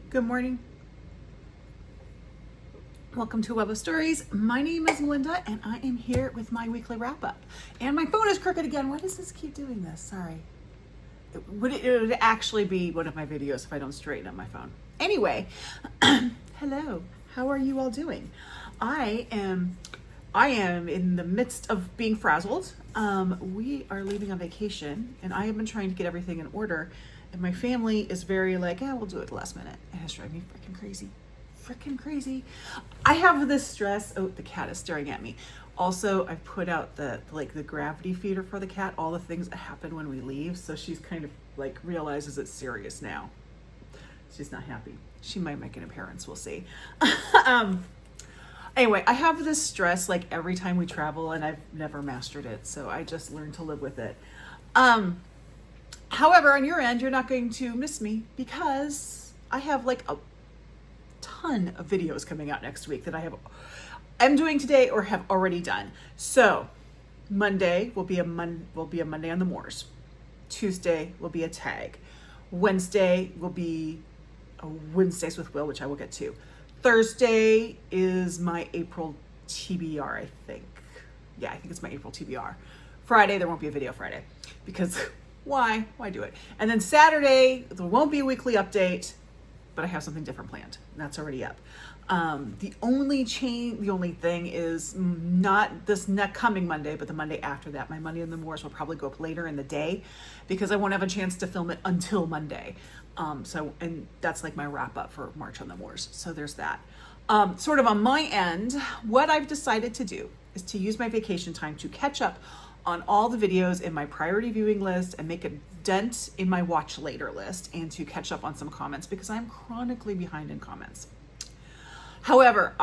Good morning. Welcome to Web of Stories. My name is Melinda and I am here with my weekly wrap up. And my phone is crooked again. Why does this keep doing this? Sorry. It would actually be one of my videos if I don't straighten up my phone. Anyway, hello. How are you all doing? I am in the midst of being frazzled. We are leaving on vacation and I have been trying to get everything in order. And my family is very like, yeah, we'll do it at the last minute. And it's driving me freaking crazy. I have this stress. Oh, the cat is staring at me. Also, I put out the gravity feeder for the cat, all the things that happen when we leave. So she's kind of like realizes it's serious now. She's not happy. She might make an appearance. We'll see. Anyway, I have this stress like every time we travel and I've never mastered it. So I just learned to live with it. However, on your end, you're not going to miss me because I have like a ton of videos coming out next week that I'm doing today or have already done. So Monday will be a Monday on the Moors. Tuesday will be a tag. Wednesday will be a Wednesdays with Will, which I will get to. Thursday is my April TBR, I think. Yeah, I think it's my April TBR. Friday, there won't be a video Friday because why do it? And then Saturday, there won't be a weekly update, but I have something different planned and that's already up. The only thing is not this coming Monday, but the Monday after that. My Monday on the Moors will probably go up later in the day because I won't have a chance to film it until Monday. And that's like my wrap up for March on the Moors. So there's that. Sort of on my end, what I've decided to do is to use my vacation time to catch up on all the videos in my priority viewing list and make a dent in my watch later list and to catch up on some comments because I'm chronically behind in comments. However,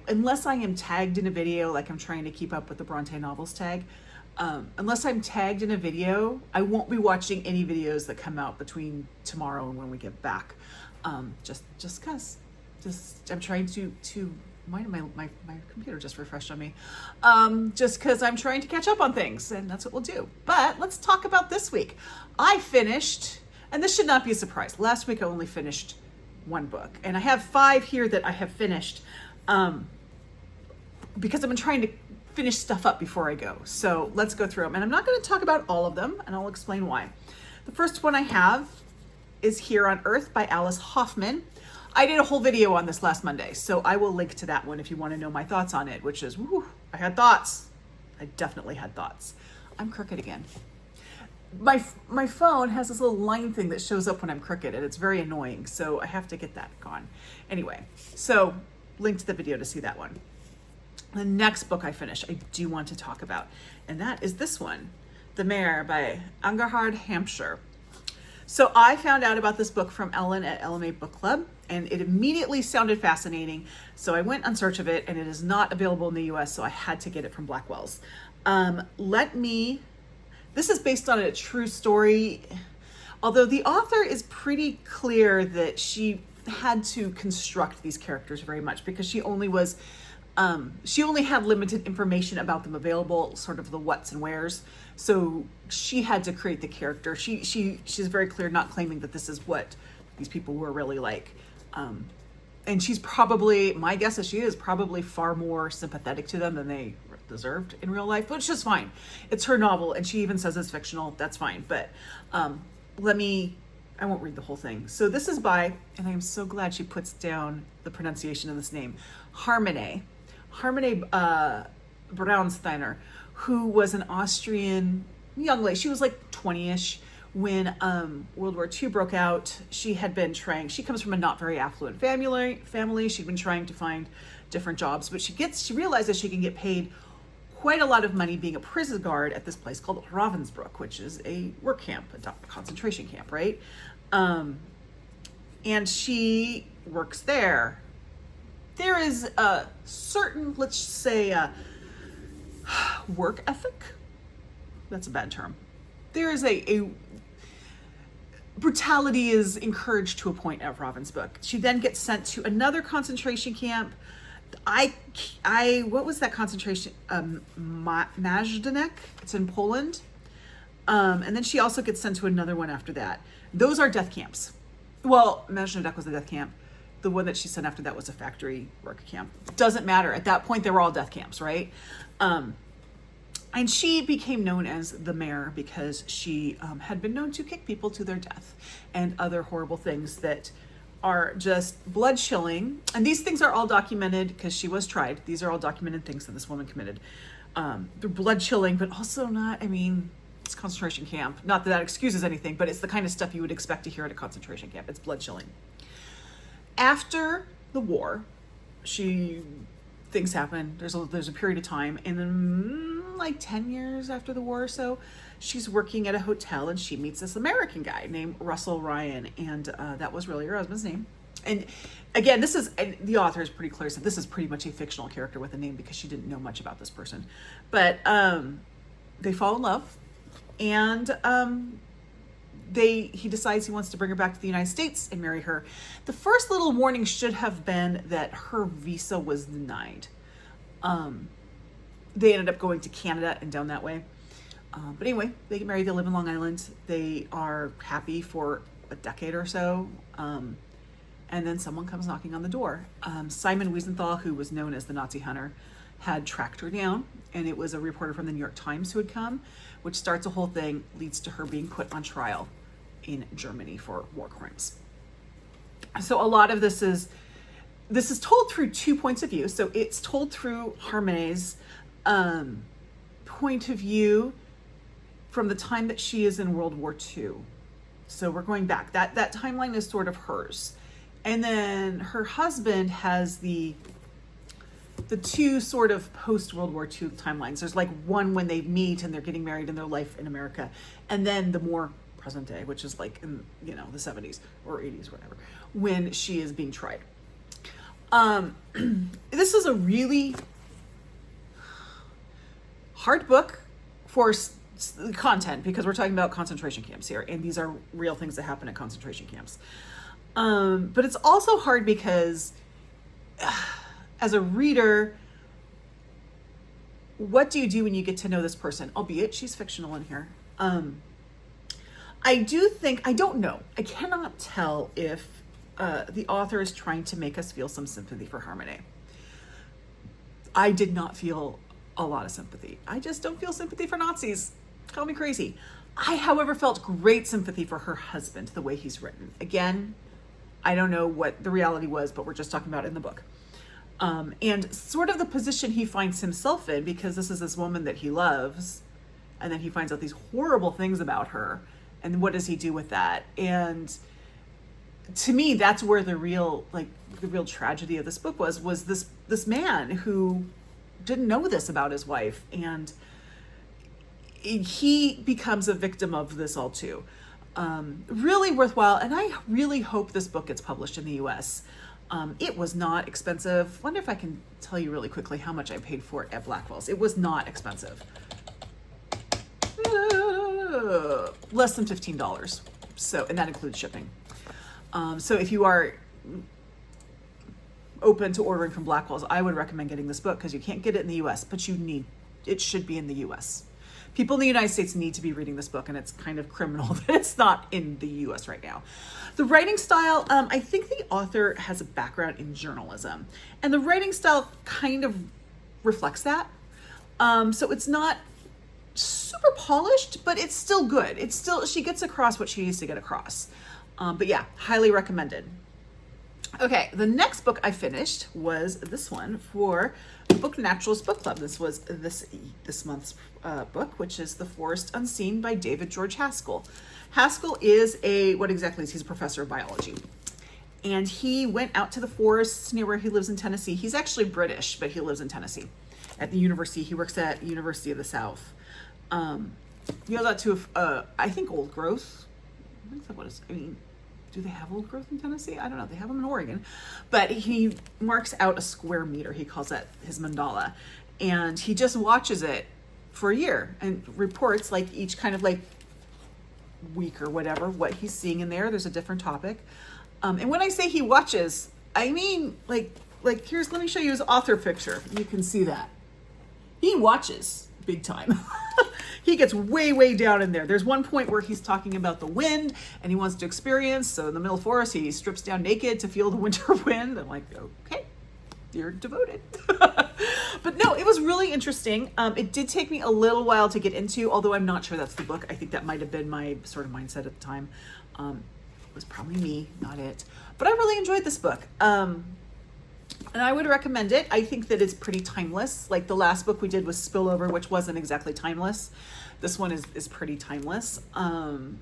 unless I am tagged in a video, like I'm trying to keep up with the Bronte novels tag, unless I'm tagged in a video, I won't be watching any videos that come out between tomorrow and when we get back. Just cause I'm trying to my computer just refreshed on me. Just cause I'm trying to catch up on things and that's what we'll do. But let's talk about this week. I finished, and this should not be a surprise. Last week I only finished one book and I have 5 here that I have finished, because I've been trying to finish stuff up before I go. So let's go through them. And I'm not going to talk about all of them and I'll explain why. The first one I have is Here on Earth by Alice Hoffman. I did a whole video on this last Monday, so I will link to that one if you want to know my thoughts on it, which is, I had thoughts. I definitely had thoughts. I'm crooked again. My phone has this little line thing that shows up when I'm crooked and it's very annoying, so I have to get that gone. Anyway, so link to the video to see that one. The next book I finished, I do want to talk about, and that is this one, The Mare by Angharad, Hampshire. So I found out about this book from Ellen at LMA Book Club, and it immediately sounded fascinating. So I went on search of it, and it is not available in the US, so I had to get it from Blackwell's. This is based on a true story, although the author is pretty clear that she had to construct these characters very much because she only had limited information about them available, sort of the whats and wheres. So she had to create the character. She's very clear, not claiming that this is what these people were really like. And she's probably, my guess is she is probably far more sympathetic to them than they deserved in real life, which is fine. It's her novel and she even says it's fictional. That's fine. But I won't read the whole thing. So this is by, and I'm so glad she puts down the pronunciation of this name, Harmony Braunsteiner, who was an Austrian young lady. She was like 20-ish when World War II broke out. She comes from a not very affluent family. She'd been trying to find different jobs, but she realizes she can get paid quite a lot of money being a prison guard at this place called Ravensbrück, which is a work camp, a concentration camp, right? And she works there. There is a certain, let's say, work ethic. That's a bad term. There is a brutality is encouraged to a point at Ravensbrück. She then gets sent to another concentration camp. What was that concentration? Majdanek. It's in Poland. And then she also gets sent to another one after that. Those are death camps. Well, Majdanek was a death camp. the one that she sent after that was a factory work camp. Doesn't matter. At that point, they were all death camps, right? And she became known as the Mare because she had been known to kick people to their death and other horrible things that are just blood chilling. And these things are all documented because she was tried. These are all documented things that this woman committed. They're blood chilling, but also not, I mean, it's concentration camp. Not that that excuses anything, but it's the kind of stuff you would expect to hear at a concentration camp. It's blood chilling. After the war, things happen. There's a period of time, and then like 10 years after the war or so, she's working at a hotel and she meets this American guy named Russell Ryan, and that was really her husband's name. And again, the author is pretty clear, so this is pretty much a fictional character with a name because she didn't know much about this person. But they fall in love, and he decides he wants to bring her back to the United States and marry her. The first little warning should have been that her visa was denied. They ended up going to Canada and down that way. But anyway, they get married. They live in Long Island. They are happy for a decade or so. And then someone comes knocking on the door. Simon Wiesenthal, who was known as the Nazi hunter, had tracked her down. And it was a reporter from the New York Times who had come, which starts a whole thing, leads to her being put on trial in Germany for war crimes. So a lot of this is told through 2 points of view. So it's told through Harmonet's point of view from the time that she is in World War II. So we're going back. That timeline is sort of hers. And then her husband has the two sort of post-World War II timelines. There's like one when they meet and they're getting married in their life in America. And then the more present day, which is like in, the 70s or 80s, whatever, when she is being tried. This is a really hard book for content because we're talking about concentration camps here, and these are real things that happen at concentration camps. But it's also hard because as a reader, what do you do when you get to know this person? Albeit she's fictional in here. I don't know. I cannot tell if the author is trying to make us feel some sympathy for Harmonet. I did not feel a lot of sympathy. I just don't feel sympathy for Nazis. Call me crazy. I, however, felt great sympathy for her husband, the way he's written. Again, I don't know what the reality was, but we're just talking about it in the book. And sort of the position he finds himself in, because this is this woman that he loves, and then he finds out these horrible things about her, and what does he do with that? And to me, that's where the real tragedy of this book was this man who didn't know this about his wife, and he becomes a victim of this all too. Really worthwhile, and I really hope this book gets published in the US. It was not expensive. Wonder if I can tell you really quickly how much I paid for it at Blackwell's. It was not expensive. Less than $15. So, and that includes shipping. So if you are open to ordering from Blackwell's, I would recommend getting this book because you can't get it in the US, but it should be in the US. People in the United States need to be reading this book, and it's kind of criminal that it's not in the US right now. The writing style, I think the author has a background in journalism, and the writing style kind of reflects that. So it's not super polished, but it's still good. She gets across what she needs to get across. But yeah, highly recommended. Okay, the next book I finished was this one for Book Naturalist Book Club. This was this month's book, which is The Forest Unseen by David George Haskell. Haskell is he's a professor of biology. And he went out to the forests near where he lives in Tennessee. He's actually British, but he lives in Tennessee at the university. He works at University of the South. He goes out to, I think, old growth. Do they have old growth in Tennessee? I don't know. They have them in Oregon. But he marks out a square meter. He calls that his mandala. And he just watches it for a year and reports each kind of week or whatever, what he's seeing in there. There's a different topic. And when I say he watches, I mean, let me show you his author picture. You can see that. He watches big time. He gets way, way down in there. There's one point where he's talking about the wind and he wants to experience. So in the middle forest, he strips down naked to feel the winter wind. I'm like, okay, you're devoted. But no, it was really interesting. It did take me a little while to get into, although I'm not sure that's the book. I think that might have been my sort of mindset at the time. It was probably me, not it. But I really enjoyed this book. And I would recommend it. I think that it's pretty timeless. Like the last book we did was Spillover, which wasn't exactly timeless. This one is pretty timeless. And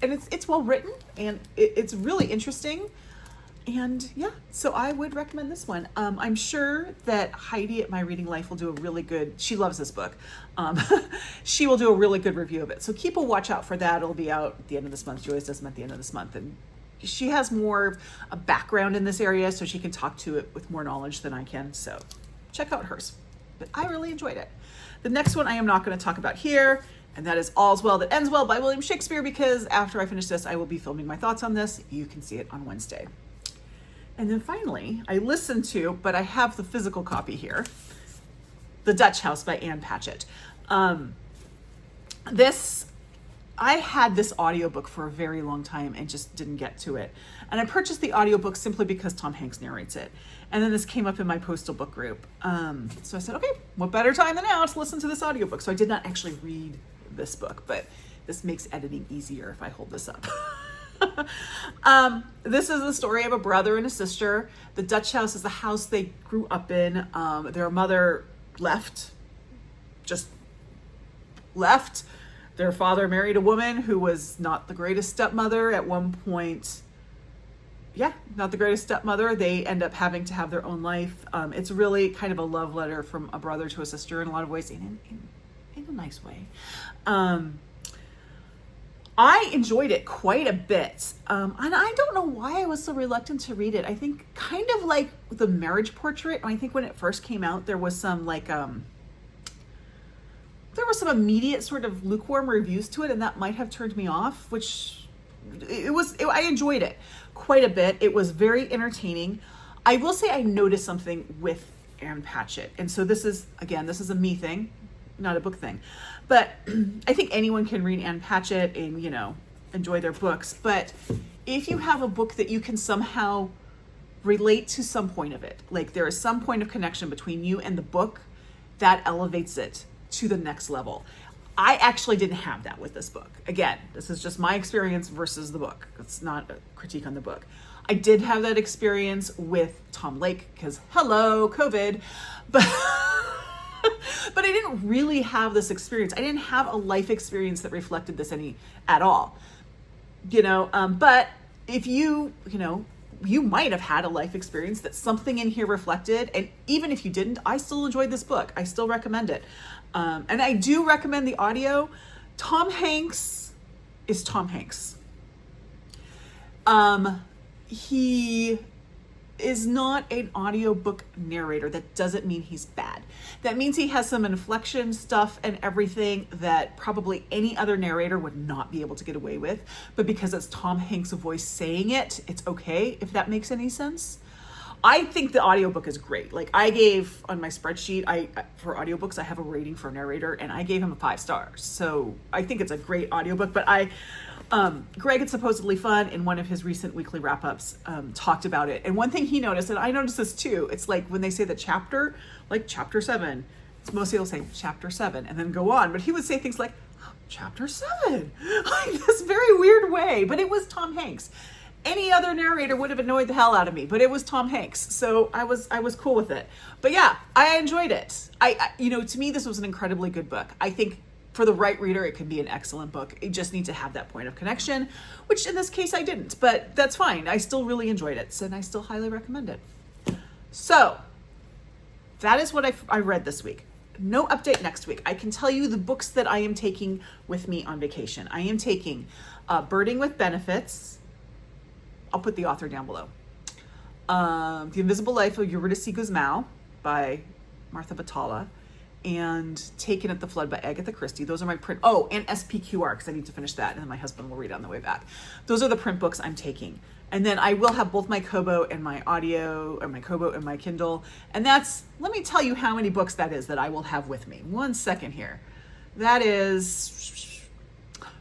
it's well written and it's really interesting. And yeah, so I would recommend this one. I'm sure that Heidi at My Reading Life will do a really good, she loves this book. She will do a really good review of it. So keep a watch out for that. It'll be out at the end of this month. She always does them at the end of this month. And she has more of a background in this area, so she can talk to it with more knowledge than I can. So check out hers. But I really enjoyed it. The next one I am not going to talk about here, and that is All's Well That Ends Well by William Shakespeare, because after I finish this, I will be filming my thoughts on this. You can see it on Wednesday. And then finally, I listened to, but I have the physical copy here, The Dutch House by Ann Patchett. I had this audiobook for a very long time and just didn't get to it. And I purchased the audiobook simply because Tom Hanks narrates it. And then this came up in my postal book group. So I said, okay, what better time than now to listen to this audiobook? So I did not actually read this book, but this makes editing easier if I hold this up. This is the story of a brother and a sister. The Dutch house is the house they grew up in. Their mother just left. Their father married a woman who was not the greatest stepmother at one point. Yeah, not the greatest stepmother. They end up having to have their own life. It's really kind of a love letter from a brother to a sister in a lot of ways, in a nice way. I enjoyed it quite a bit. And I don't know why I was so reluctant to read it. I think kind of like The Marriage Portrait. I think when it first came out, there was some immediate sort of lukewarm reviews to it, and that might have turned me off, which I enjoyed it quite a bit. It was very entertaining. I will say I noticed something with Ann Patchett. And so this is a me thing, not a book thing. But I think anyone can read Ann Patchett and, enjoy their books. But if you have a book that you can somehow relate to some point of it, like there is some point of connection between you and the book, that elevates it to the next level. I actually didn't have that with this book. Again, this is just my experience versus the book. It's not a critique on the book. I did have that experience with Tom Lake because hello, COVID, but but I didn't really have this experience. I didn't have a life experience that reflected this at all. But if you might have had a life experience that something in here reflected. And even if you didn't, I still enjoyed this book. I still recommend it. And I do recommend the audio. Tom Hanks is Tom Hanks. He is not an audiobook narrator. That doesn't mean he's bad. That means he has some inflection stuff and everything that probably any other narrator would not be able to get away with. But because it's Tom Hanks' voice saying it, it's okay, if that makes any sense. I think the audiobook is great. Like I gave on my spreadsheet, for audiobooks, I have a rating for narrator and I gave him 5 stars. So I think it's a great audiobook, but Greg at Supposedly Fun in one of his recent weekly wrap-ups talked about it. And one thing he noticed, and I noticed this too, it's like when they say the chapter, like chapter 7, it's mostly he'll say chapter 7 and then go on. But he would say things like, oh, chapter 7, like this very weird way, but it was Tom Hanks. Any other narrator would have annoyed the hell out of me, but it was Tom Hanks. So I was cool with it. But yeah, I enjoyed it. To me, this was an incredibly good book. I think for the right reader, it could be an excellent book. You just need to have that point of connection, which in this case I didn't, but that's fine. I still really enjoyed it, and I still highly recommend it. So that is what I read this week. No update next week. I can tell you the books that I am taking with me on vacation. I am taking Birding with Benefits. I'll put the author down below. The Invisible Life of Euridice Gusmao by Martha Batalha, and Taken at the Flood by Agatha Christie. Those are my print. Oh, and SPQR, because I need to finish that, and then my husband will read it on the way back. Those are the print books I'm taking. And then I will have both my kobo and my audio, or my kobo and my Kindle. And let me tell you how many books that is that I will have with me. One second here. That is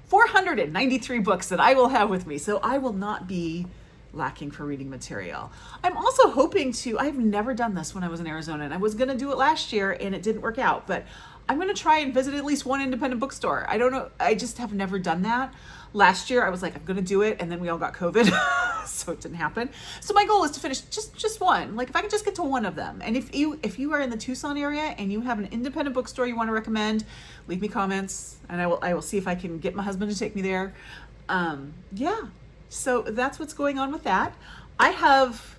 493 books that I will have with me. So I will not be lacking for reading material. I'm also hoping to, I've never done this when I was in Arizona, and I was going to do it last year and it didn't work out, but I'm going to try and visit at least one independent bookstore. I don't know. I just have never done that. Last year I was like, I'm going to do it. And then we all got COVID. So it didn't happen. So my goal is to finish just one. Like if I can just get to one of them. And if you are in the Tucson area and you have an independent bookstore you want to recommend, leave me comments and I will see if I can get my husband to take me there. Yeah. So that's what's going on with that. I have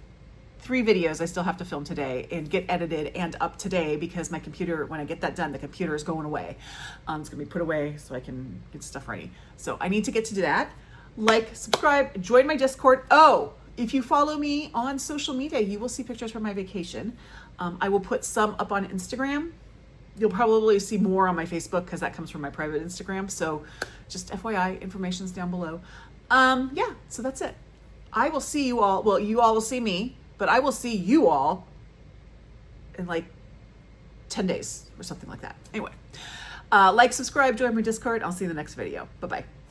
3 videos I still have to film today and get edited and up today because my computer, when I get that done, the computer is going away. It's going to be put away so I can get stuff ready. So I need to get to do that. Like, subscribe, join my Discord. Oh, if you follow me on social media, you will see pictures from my vacation. I will put some up on Instagram. You'll probably see more on my Facebook because that comes from my private Instagram. So just FYI, information's down below. Yeah, so that's it. I will see you all. Well, you all will see me, but I will see you all in like 10 days or something like that. Anyway, like, subscribe, join my Discord. I'll see you in the next video. Bye-bye.